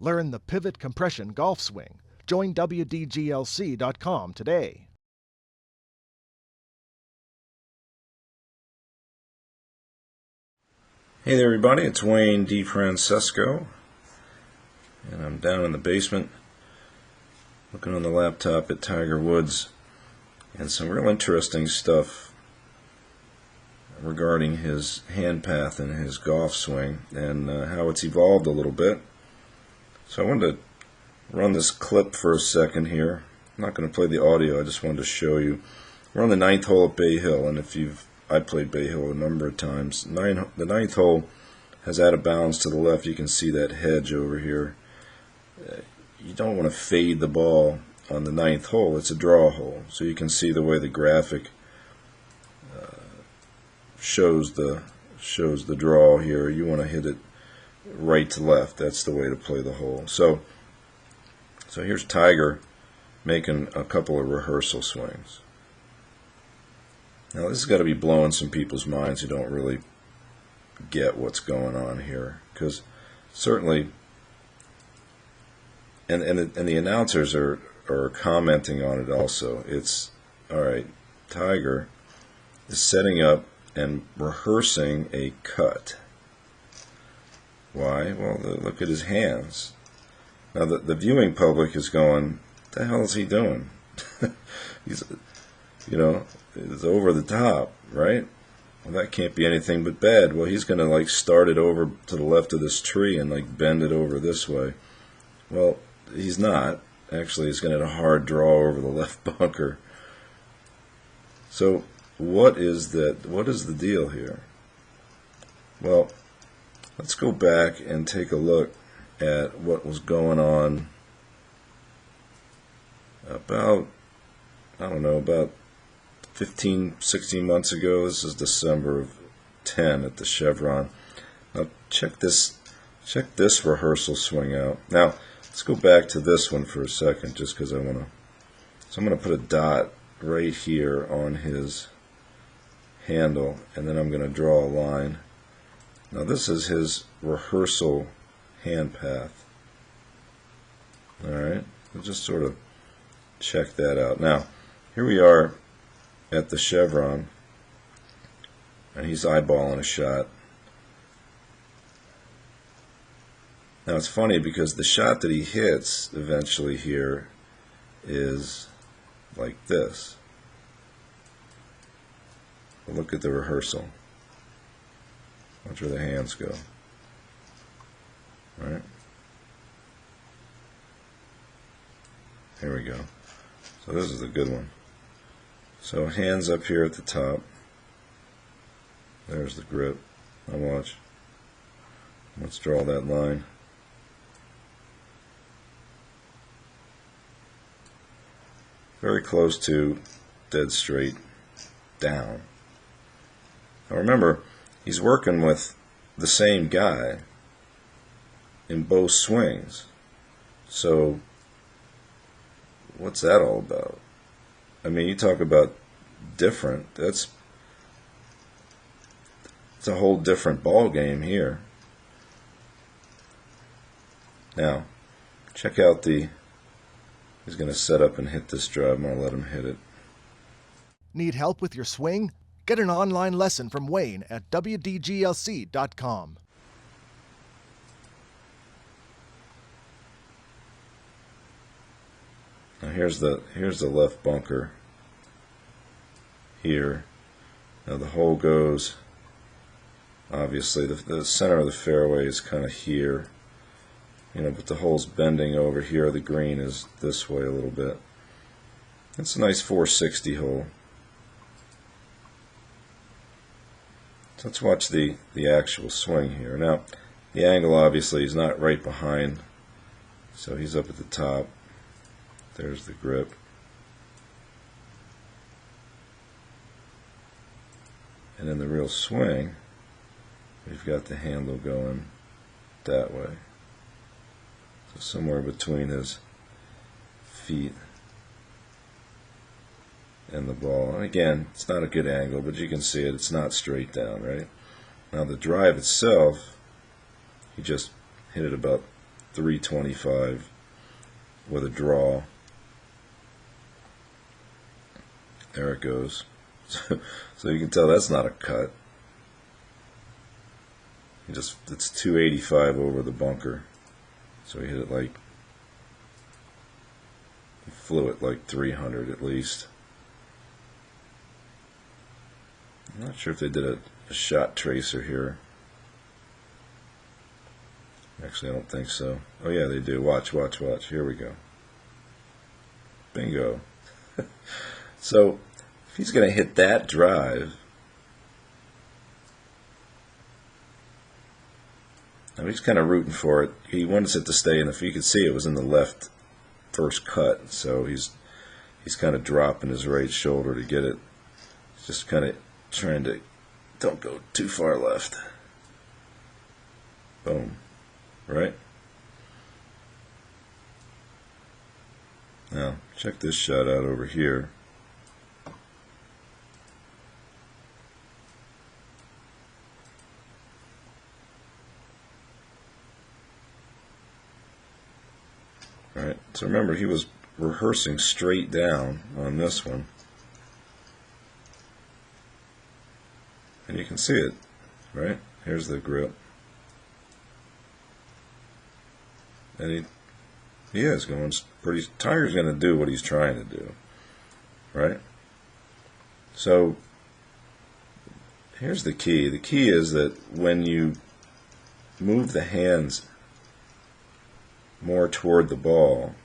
Learn the pivot compression golf swing. Join WDGLC.com today. Hey there everybody, it's Wayne Defrancesco, and I'm down in the basement looking on the laptop at Tiger Woods and some real interesting stuff regarding his hand path and his golf swing and how it's evolved a little bit. So I wanted to run this clip for a second here. I'm not going to play the audio, I just wanted to show you. We're on the 9th hole at Bay Hill, and I played Bay Hill a number of times. The 9th hole has out of bounds to the left. You can see that hedge over here. You don't want to fade the ball on the 9th hole. It's a draw hole. So you can see the way the graphic shows the draw here. You want to hit it right to left. That's the way to play the hole. So here's Tiger making a couple of rehearsal swings. Now this has got to be blowing some people's minds who don't really get what's going on here, because certainly, and the announcers are commenting on it also. It's all right. Tiger is setting up and rehearsing a cut. Why? Well, look at his hands. Now the viewing public is going, "What the hell is he doing?" He's, it's over the top, right? Well, that can't be anything but bad. Well, he's going to start it over to the left of this tree and bend it over this way. Well, he's not. Actually, he's going to have a hard draw over the left bunker. So what is that? What is the deal here? Well, let's go back and take a look at what was going on about 15, 16 months ago. This is December of 10 at the Chevron. Now check this rehearsal swing out. Now let's go back to this one for a second, just because I want to. So I'm going to put a dot right here on his handle, and then I'm going to draw a line. Now this is his rehearsal hand path. All right, we'll just sort of check that out. Now here we are at the Chevron, and he's eyeballing a shot. Now it's funny because the shot that he hits eventually here is like this. But look at the rehearsal. Watch where the hands go. All right. Here we go. So this is a good one. So hands up here at the top. There's the grip. Now watch. Let's draw that line. Very close to dead straight down. Now remember, he's working with the same guy in both swings. So what's that all about? I mean, you talk about different. It's a whole different ball game here. Now, check out he's going to set up and hit this drive. I'm going to let him hit it. Need help with your swing? Get an online lesson from Wayne at WDGLC.com. Now here's the left bunker here. Now the hole goes, obviously the center of the fairway is kind of here, but the hole's bending over here. The green is this way a little bit. It's a nice 460 hole. So let's watch the actual swing here. Now the angle obviously is not right behind, so he's up at the top. There's the grip. And in the real swing, we've got the handle going that way. So somewhere between his feet and the ball. And again, it's not a good angle, but you can see it. It's not straight down, right? Now the drive itself, he just hit it about 325 with a draw. There it goes. So you can tell that's not a cut. It's 285 over the bunker. So he hit it like, he flew it like 300 at least. I'm not sure if they did a shot tracer here. Actually, I don't think so. Oh yeah, they do. Watch, watch, watch. Here we go. Bingo. So, if he's going to hit that drive, now he's kind of rooting for it. He wants it to stay in the, you could see it was in the left first cut, so he's kind of dropping his right shoulder to get it. He's just kind of trying to, don't go too far left. Boom. Right? Now, check this shot out over here. Alright, so remember he was rehearsing straight down on this one. And you can see it, right? Here's the grip. And he is going pretty, Tiger's going to do what he's trying to do, right? So, here's the key. The key is that when you move the hands more toward the ball,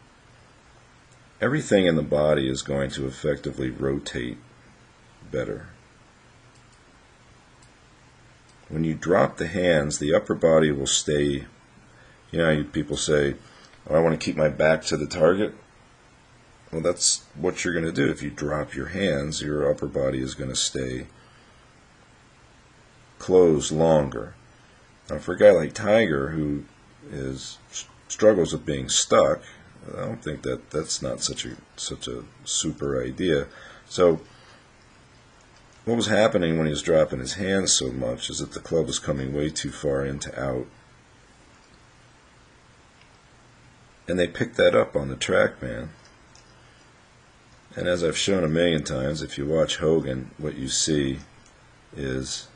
everything in the body is going to effectively rotate better. When you drop the hands, the upper body will stay. You know, people say, oh, I want to keep my back to the target. Well, that's what you're going to do. If you drop your hands, your upper body is going to stay closed longer. Now, for a guy like Tiger, who struggles with being stuck, I don't think that's not such a super idea. So, what was happening when he was dropping his hands so much is that the club was coming way too far into out. And they picked that up on the TrackMan. And as I've shown a million times, if you watch Hogan, what you see is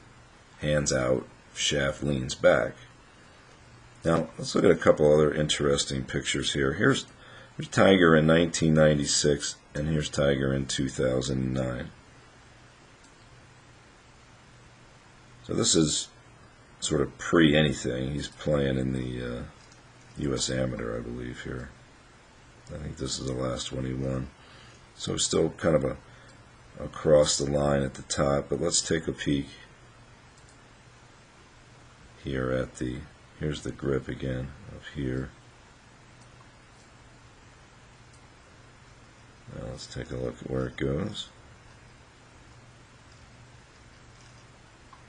hands out, shaft leans back. Now, let's look at a couple other interesting pictures here. Here's Tiger in 1996, and here's Tiger in 2009. So this is sort of pre-anything. He's playing in the U.S. Amateur, I believe, here. I think this is the last one he won. So still kind of across the line at the top, but let's take a peek here at here's the grip again, up here. Now let's take a look at where it goes.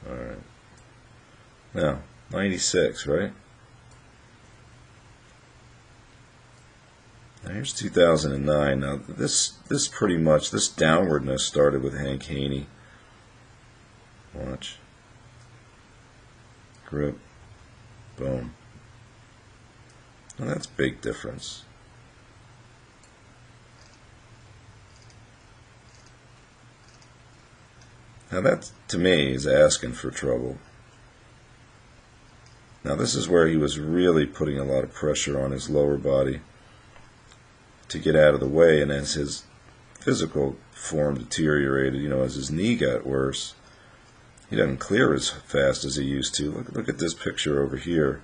Alright. Now, 96, right? Now here's 2009. Now this pretty much, this downwardness started with Hank Haney. Watch. Grip. Boom. Now that's a big difference. Now that, to me, is asking for trouble. Now this is where he was really putting a lot of pressure on his lower body to get out of the way, and as his physical form deteriorated, as his knee got worse, he doesn't clear as fast as he used to. Look at this picture over here.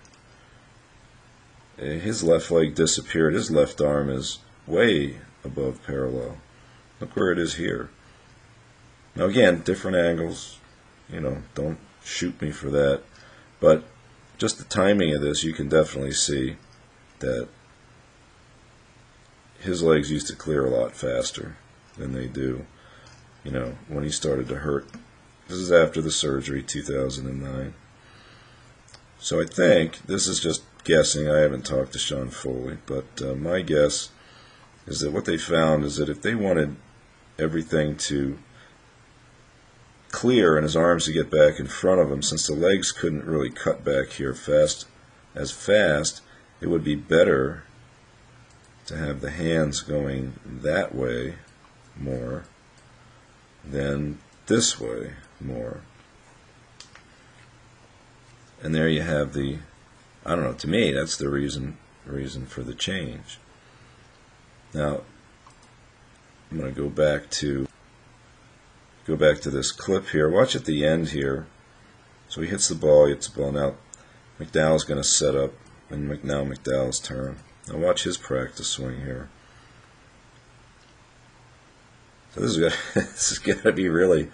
His left leg disappeared. His left arm is way above parallel. Look where it is here. Now again, different angles. Don't shoot me for that. But just the timing of this, you can definitely see that his legs used to clear a lot faster than they do, when he started to hurt. This is after the surgery, 2009. So I think, this is just guessing, I haven't talked to Sean Foley, but my guess is that what they found is that if they wanted everything to clear and his arms to get back in front of him, since the legs couldn't really cut back here fast, it would be better to have the hands going that way more than this way more. And there you have the, I don't know, to me that's the reason for the change. Now I'm going to go back to this clip here. Watch at the end here. So he hits the ball. Now McDowell's going to set up, and now McDowell's turn. Now watch his practice swing here. So this has got to be really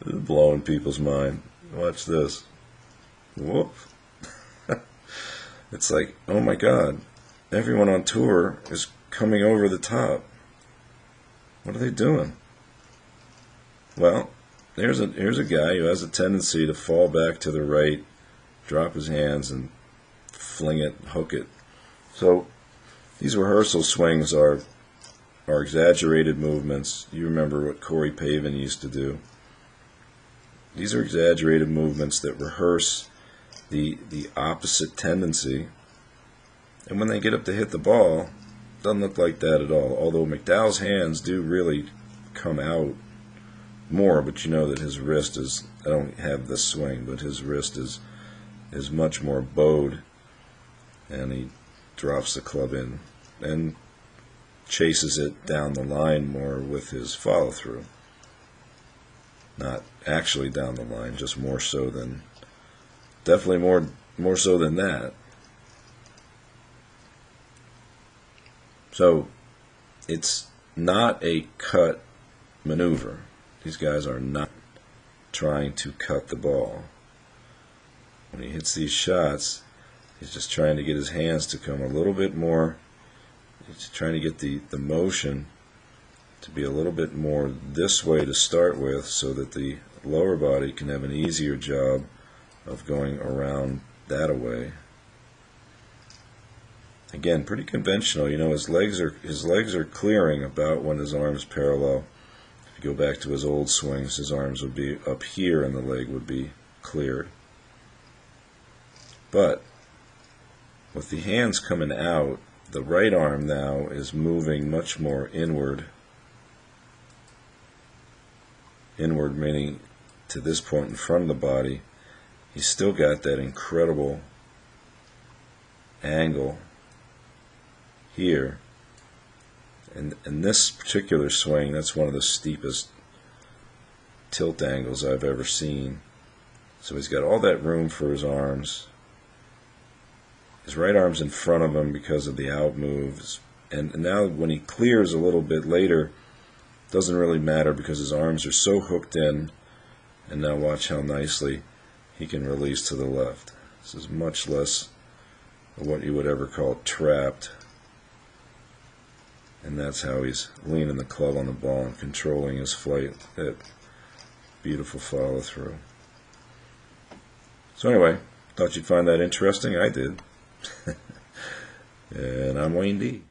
blowing people's mind. Watch this. Whoop. It's like, oh my God, everyone on tour is coming over the top. What are they doing? Well, here's a guy who has a tendency to fall back to the right, drop his hands, and fling it, hook it. So these rehearsal swings are exaggerated movements. You remember what Corey Pavin used to do. These are exaggerated movements that rehearse the opposite tendency. And when they get up to hit the ball, it doesn't look like that at all. Although McDowell's hands do really come out more, but you know that his wrist is, I don't have this swing, but his wrist is much more bowed, and he drops the club in and chases it down the line more with his follow through. Not actually down the line, just more so than, definitely more so than that. So it's not a cut maneuver. These guys are not trying to cut the ball. When he hits these shots, he's just trying to get his hands to come a little bit more. He's trying to get the motion to be a little bit more this way to start with, so that the lower body can have an easier job of going around that away. Again, pretty conventional. You know, his legs are clearing about when his arms parallel. If you go back to his old swings, his arms would be up here and the leg would be cleared. But with the hands coming out, the right arm now is moving much more inward. Inward meaning to this point in front of the body. He's still got that incredible angle here. And in this particular swing, that's one of the steepest tilt angles I've ever seen. So he's got all that room for his arms. His right arm's in front of him because of the out moves. And now when he clears a little bit later, it doesn't really matter because his arms are so hooked in. And now watch how nicely he can release to the left. This is much less of what you would ever call trapped. And that's how he's leaning the club on the ball and controlling his flight. That beautiful follow through. So anyway, thought you'd find that interesting. I did. And I'm Wayne D.